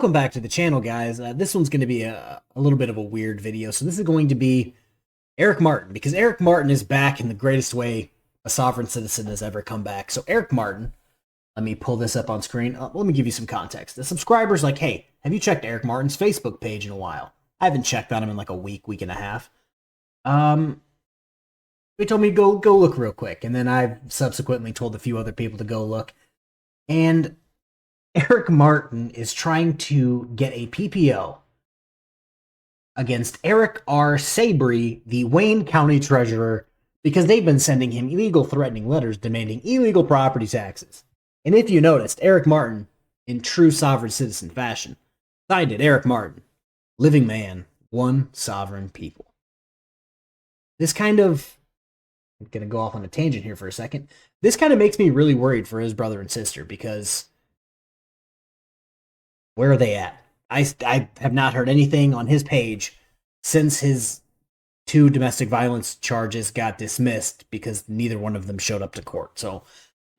welcome back to the channel, guys. This one's going to be a little bit of a weird video. So this is going to be Eric Martin, because Eric Martin is back in the greatest way a sovereign citizen has ever come back. So Eric Martin, let me pull this up on screen. Let me give you some context. The subscriber's like, hey, have you checked Eric Martin's Facebook page in a while? I haven't checked on him in like a week and a half. They told me to go look real quick, and then I've subsequently told a few other people to go look. And Eric Martin is trying to get a PPo against Eric R. Sabry, the Wayne County Treasurer, because they've been sending him illegal threatening letters demanding illegal property taxes. And if you noticed, Eric Martin, in true sovereign citizen fashion, signed it, Eric Martin, living man, one sovereign people. This kind of, I'm going to go off on a tangent here for a second. This kind of makes me really worried for his brother and sister, because where are they at? I have not heard anything on his page since his 2 domestic violence charges got dismissed, because neither one of them showed up to court. So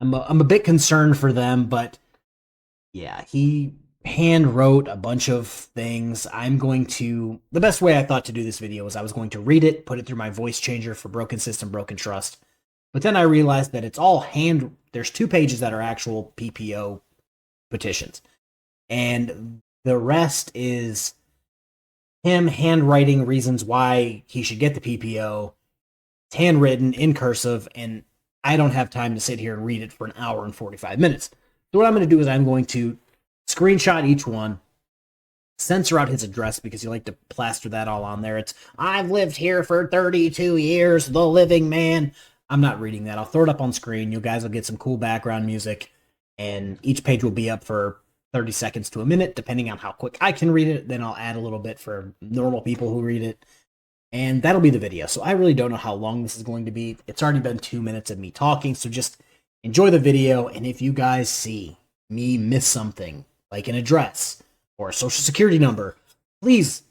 I'm a bit concerned for them, but yeah, he hand wrote a bunch of things. The best way I thought to do this video was I was going to read it, put it through my voice changer for Broken System, Broken Trust. But then I realized that it's all there's 2 pages that are actual PPo petitions. And the rest is him handwriting reasons why he should get the PPo. It's handwritten in cursive, and I don't have time to sit here and read it for an hour and 45 minutes. So what I'm going to do is I'm going to screenshot each one, censor out his address because you like to plaster that all on there. It's, I've lived here for 32 years, the living man. I'm not reading that. I'll throw it up on screen. You guys will get some cool background music, and each page will be up for 30 seconds to a minute, depending on how quick I can read it. Then I'll add a little bit for normal people who read it, and that'll be the video. So I really don't know how long this is going to be. It's already been 2 minutes of me talking, so just enjoy the video. And if you guys see me miss something, like an address or a social security number, please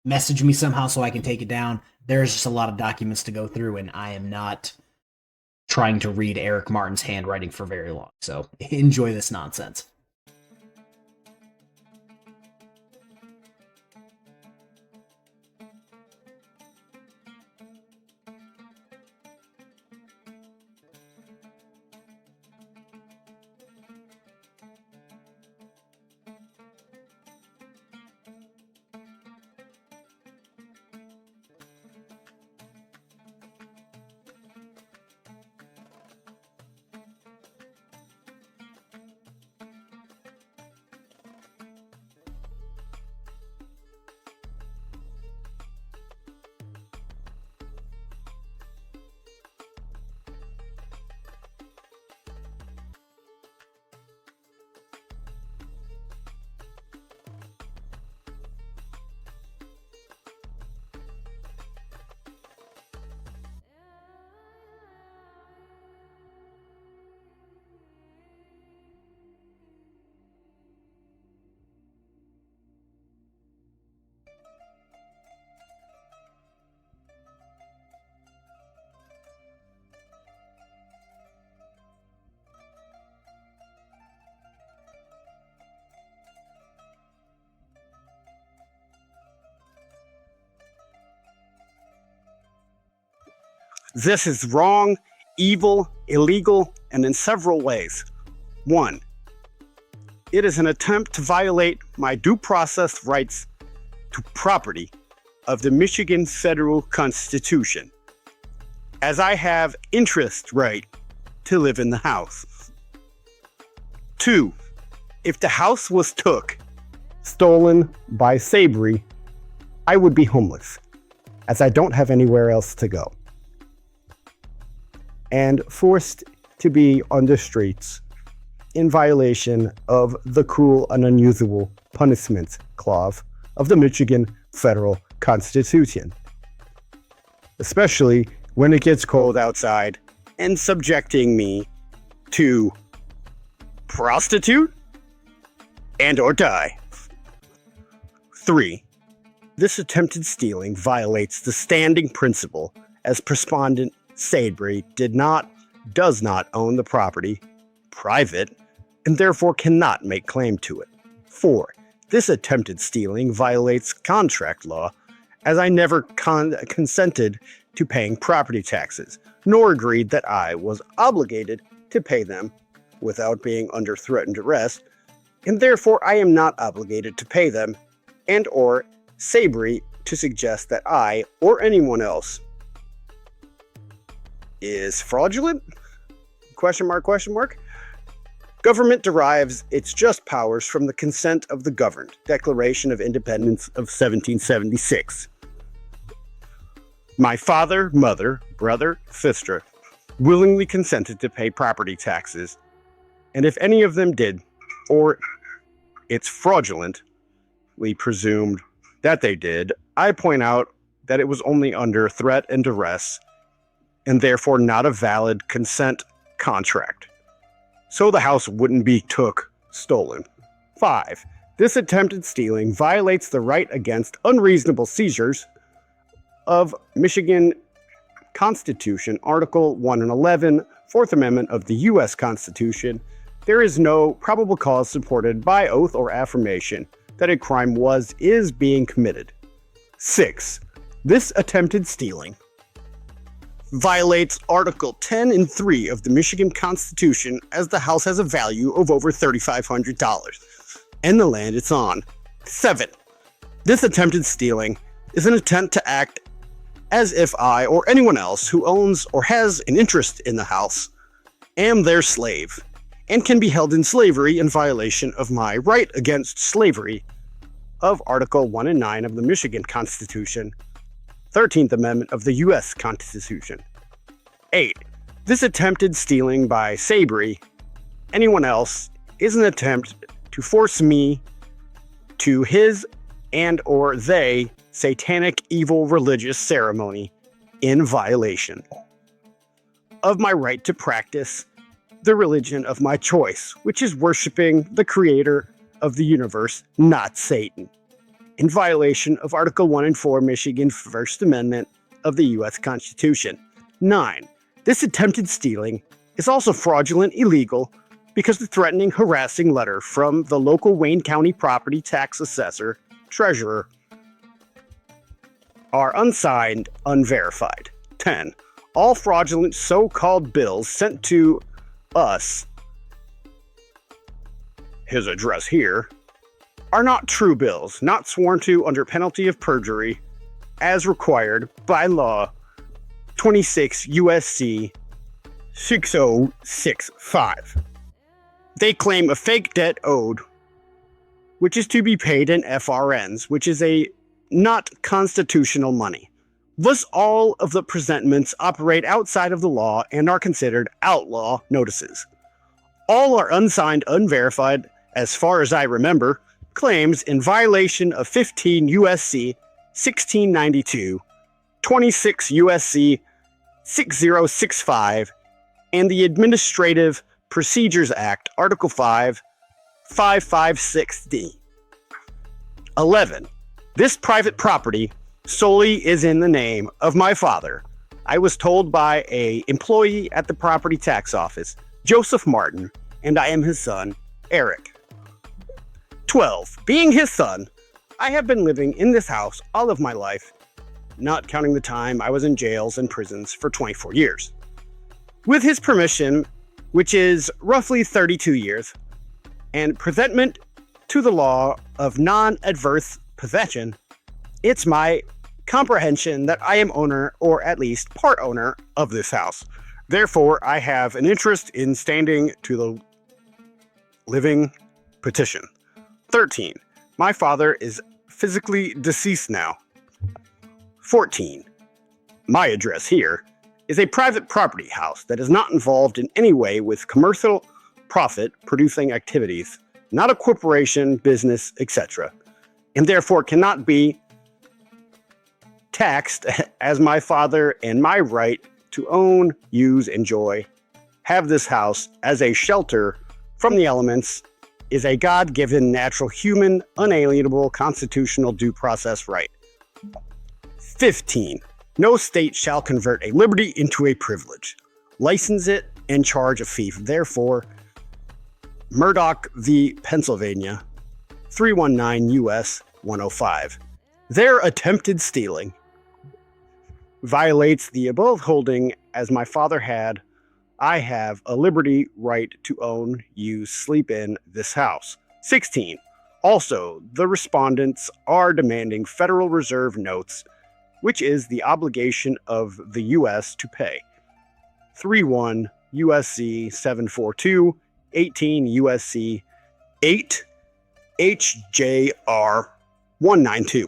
message me somehow so I can take it down. There's just a lot of documents to go through, and I am not trying to read Eric Martin's handwriting for very long. So enjoy this nonsense. This is wrong, evil, illegal, and in several ways. 1. It is an attempt to violate my due process rights to property of the Michigan Federal Constitution, as I have interest right to live in the house. 2. If the house was stolen by Sabry, I would be homeless, as I don't have anywhere else to go, and forced to be on the streets in violation of the cruel and unusual punishment clause of the Michigan Federal Constitution, especially when it gets cold outside and subjecting me to prostitute and or die. 3. This attempted stealing violates the standing principle, as Respondent Sabry does not own the property, private, and therefore cannot make claim to it. 4. this attempted stealing violates contract law, as I never consented to paying property taxes, nor agreed that I was obligated to pay them without being under threatened arrest, and therefore I am not obligated to pay them, and or Sabry to suggest that I or anyone else is fraudulent? Question mark, question mark. Government derives its just powers from the consent of the governed, Declaration of Independence of 1776. My father, mother, brother, sister willingly consented to pay property taxes, and if any of them did, or it's fraudulently presumed that they did, I point out that it was only under threat and duress, and therefore not a valid consent contract. So the house wouldn't be stolen. 5. This attempted stealing violates the right against unreasonable seizures of Michigan Constitution, Article 1 and 11, Fourth Amendment of the U.S. Constitution. There is no probable cause supported by oath or affirmation that a crime is being committed. 6. This attempted stealing violates Article 10 and 3 of the Michigan Constitution, as the house has a value of over $3,500 and the land it's on. 7. This attempted stealing is an attempt to act as if I or anyone else who owns or has an interest in the house am their slave and can be held in slavery in violation of my right against slavery of Article 1 and 9 of the Michigan Constitution, 13th Amendment of the U.S. Constitution. 8. This attempted stealing by Sabry, anyone else, is an attempt to force me to his and or they satanic evil religious ceremony in violation of my right to practice the religion of my choice, which is worshiping the creator of the universe, not Satan, in violation of Article 1 and 4 Michigan First Amendment of the U.S. Constitution. 9. This attempted stealing is also fraudulent, illegal, because the threatening, harassing letter from the local Wayne County property tax assessor, treasurer, are unsigned, unverified. 10. All fraudulent so-called bills sent to us, his address here, are not true bills, not sworn to under penalty of perjury, as required by law 26 USC 6065. They claim a fake debt owed, which is to be paid in FRNs, which is a not constitutional money. Thus, all of the presentments operate outside of the law and are considered outlaw notices. All are unsigned, unverified, as far as I remember, claims in violation of 15 USC 1692, 26 USC 6065, and the Administrative Procedures Act, Article 5, 556D. 11. This private property solely is in the name of my father. I was told by an employee at the property tax office, Joseph Martin, and I am his son, Eric. 12. Being his son, I have been living in this house all of my life, not counting the time I was in jails and prisons for 24 years. With his permission, which is roughly 32 years, and presentment to the law of non-adverse possession, it's my comprehension that I am owner, or at least part owner, of this house. Therefore, I have an interest in standing to the living petition. 13. My father is physically deceased now. 14. My address here is a private property house that is not involved in any way with commercial profit-producing activities, not a corporation, business, etc., and therefore cannot be taxed as my father and my right to own, use, enjoy, have this house as a shelter from the elements is a God-given, natural, human, unalienable, constitutional due process right. 15. No state shall convert a liberty into a privilege, license it, and charge a fee. Therefore, Murdoch v. Pennsylvania, 319 U.S. 105. Their attempted stealing violates the above holding as my father had, I have a liberty right to own, use, sleep in this house. 16. Also, the respondents are demanding Federal Reserve notes, which is the obligation of the U.S. to pay. 31 USC 742, 18 USC 8 HJR 192.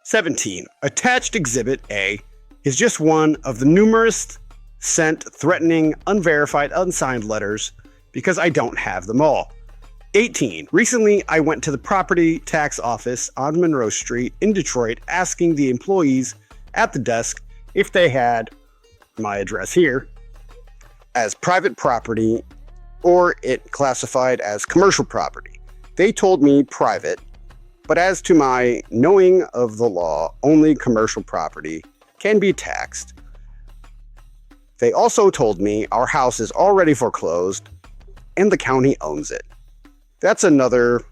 17. Attached Exhibit A is just one of the numerous sent threatening, unverified, unsigned letters because I don't have them all. 18. Recently, I went to the property tax office on Monroe Street in Detroit asking the employees at the desk if they had my address here as private property or it classified as commercial property. They told me private, but as to my knowing of the law, only commercial property can be taxed. They also told me our house is already foreclosed and the county owns it. That's another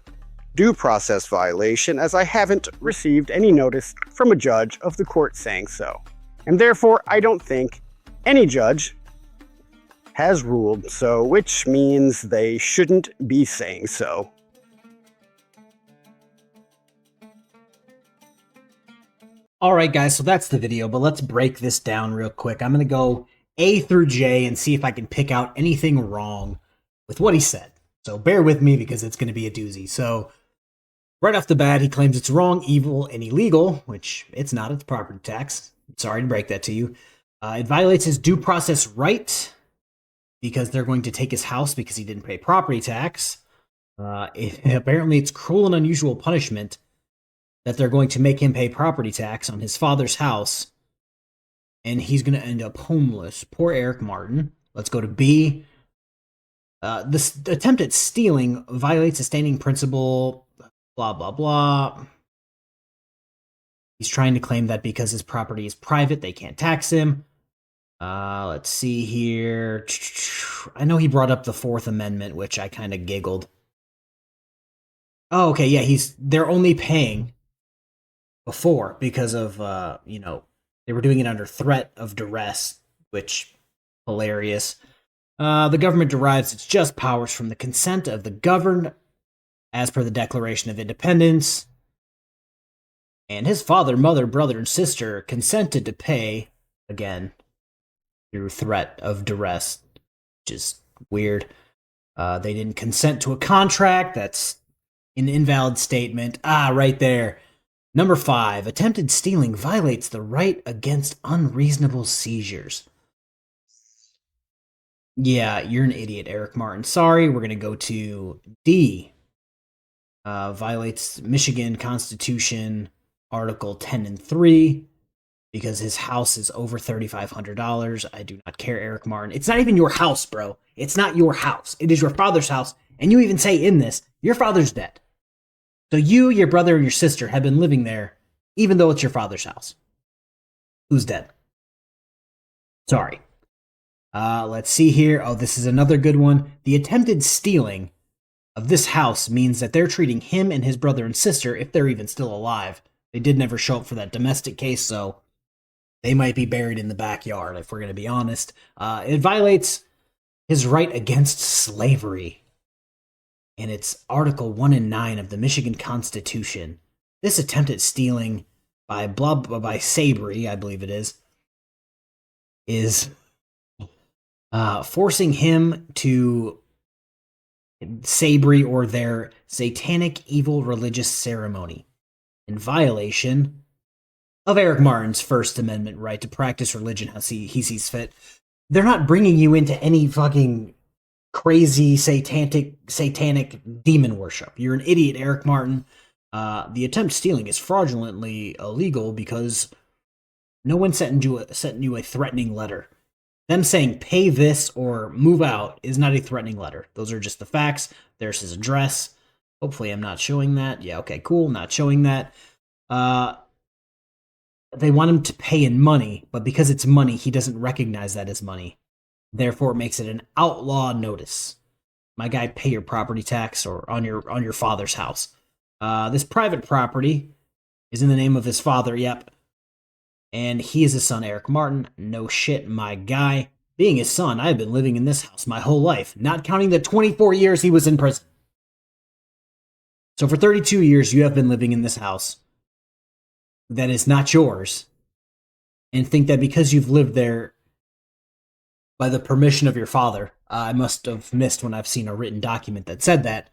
due process violation, as I haven't received any notice from a judge of the court saying so. And therefore, I don't think any judge has ruled so, which means they shouldn't be saying so. All right, guys, so that's the video, but let's break this down real quick. I'm going to go A through J and see if I can pick out anything wrong with what he said. So bear with me because it's going to be a doozy. So right off the bat, he claims it's wrong, evil, and illegal, which it's not. It's property tax. Sorry to break that to you. It violates his due process right because they're going to take his house because he didn't pay property tax. Apparently, it's cruel and unusual punishment that they're going to make him pay property tax on his father's house, and he's going to end up homeless. Poor Eric Martin. Let's go to B. This attempt at stealing violates the standing principle, blah, blah, blah. He's trying to claim that because his property is private, they can't tax him. Let's see here. I know he brought up the Fourth Amendment, which I kind of giggled. Oh, okay, yeah, they're only paying before because of, they were doing it under threat of duress, which, hilarious. The government derives its just powers from the consent of the governed, as per the Declaration of Independence. And his father, mother, brother, and sister consented to pay, again, through threat of duress, which is weird. They didn't consent to a contract. That's an invalid statement. Right there. Number 5, attempted stealing violates the right against unreasonable seizures. Yeah, you're an idiot, Eric Martin. Sorry, we're going to go to D. Violates Michigan Constitution, Article 10 and 3, because his house is over $3,500. I do not care, Eric Martin. It's not even your house, bro. It's not your house. It is your father's house, and you even say in this, your father's dead. So you, your brother, and your sister have been living there, even though it's your father's house. Who's dead? Sorry. Let's see here. Oh, this is another good one. The attempted stealing of this house means that they're treating him and his brother and sister, if they're even still alive. They did never show up for that domestic case, so they might be buried in the backyard, if we're going to be honest. It violates his right against slavery. And it's Article 1 and 9 of the Michigan Constitution. This attempt at stealing by Sabry, I believe it is forcing him to Sabry or their satanic evil religious ceremony in violation of Eric Martin's First Amendment right to practice religion as he sees fit. They're not bringing you into any fucking crazy satanic demon worship. You're an idiot, Eric Martin. The attempt stealing is fraudulently illegal because no one sent you a threatening letter. Them saying pay this or move out is not a threatening letter. Those are just the facts. There's his address. Hopefully I'm not showing that. Yeah, okay, cool. Not showing that. They want him to pay in money, but because it's money, he doesn't recognize that as money. Therefore, it makes it an outlaw notice. My guy, pay your property tax or on your father's house. This private property is in the name of his father, yep. And he is his son, Eric Martin. No shit, my guy. Being his son, I've been living in this house my whole life, not counting the 24 years he was in prison. So for 32 years, you have been living in this house that is not yours, and think that because you've lived there by the permission of your father, I must have missed when I've seen a written document that said that,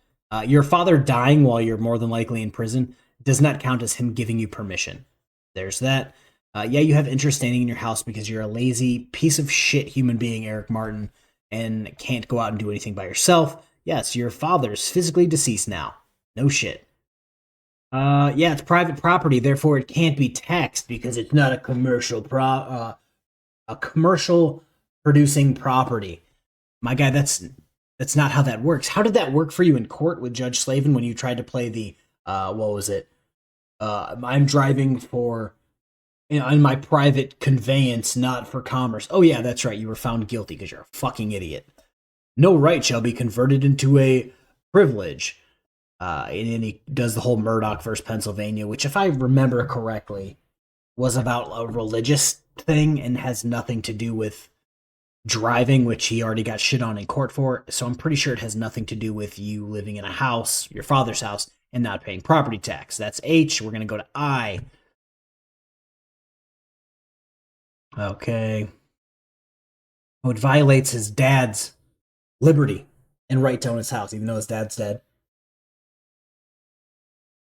your father dying while you're more than likely in prison does not count as him giving you permission. There's that. Yeah, you have interest standing in your house because you're a lazy piece of shit human being, Eric Martin, and can't go out and do anything by yourself. Yes, your father's physically deceased now. No shit. Yeah, it's private property, therefore it can't be taxed because it's not a commercial producing property. My guy, that's not how that works. How did that work for you in court with Judge Slavin when you tried to play the what was it? I'm driving for in my private conveyance, not for commerce. Oh yeah, that's right. You were found guilty because you're a fucking idiot. No right shall be converted into a privilege. And then he does the whole Murdoch versus Pennsylvania, which, if I remember correctly, was about a religious thing and has nothing to do with driving, which he already got shit on in court for. So I'm pretty sure it has nothing to do with you living in a house, your father's house, and not paying property tax. That's H. We're going to go to I. Okay. Oh, it violates his dad's liberty and right to own his house, even though his dad's dead.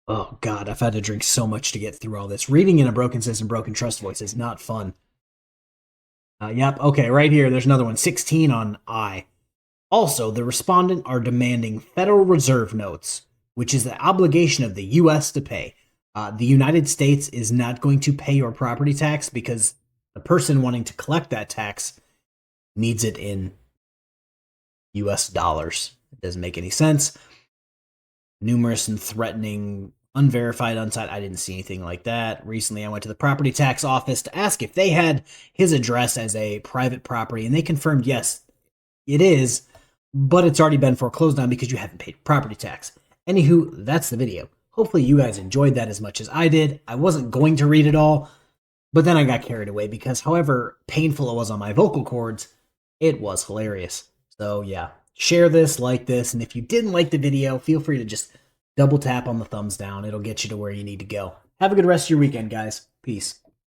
Oh, God, I've had to drink so much to get through all this. Reading in a broken system, broken trust voice is not fun. Yep, okay, right here, there's another one. 16 on I. Also, the respondent are demanding Federal Reserve notes, which is the obligation of the U.S. to pay. The United States is not going to pay your property tax because the person wanting to collect that tax needs it in U.S. dollars. It doesn't make any sense. Numerous and threatening, unverified, unsigned. I didn't see anything like that. Recently, I went to the property tax office to ask if they had his address as a private property, and they confirmed yes, it is, but it's already been foreclosed on because you haven't paid property tax. Anywho, that's the video. Hopefully you guys enjoyed that as much as I did. I wasn't going to read it all, but then I got carried away because however painful it was on my vocal cords, it was hilarious. So yeah, share this, like this, and if you didn't like the video, feel free to just double tap on the thumbs down. It'll get you to where you need to go. Have a good rest of your weekend, guys. Peace.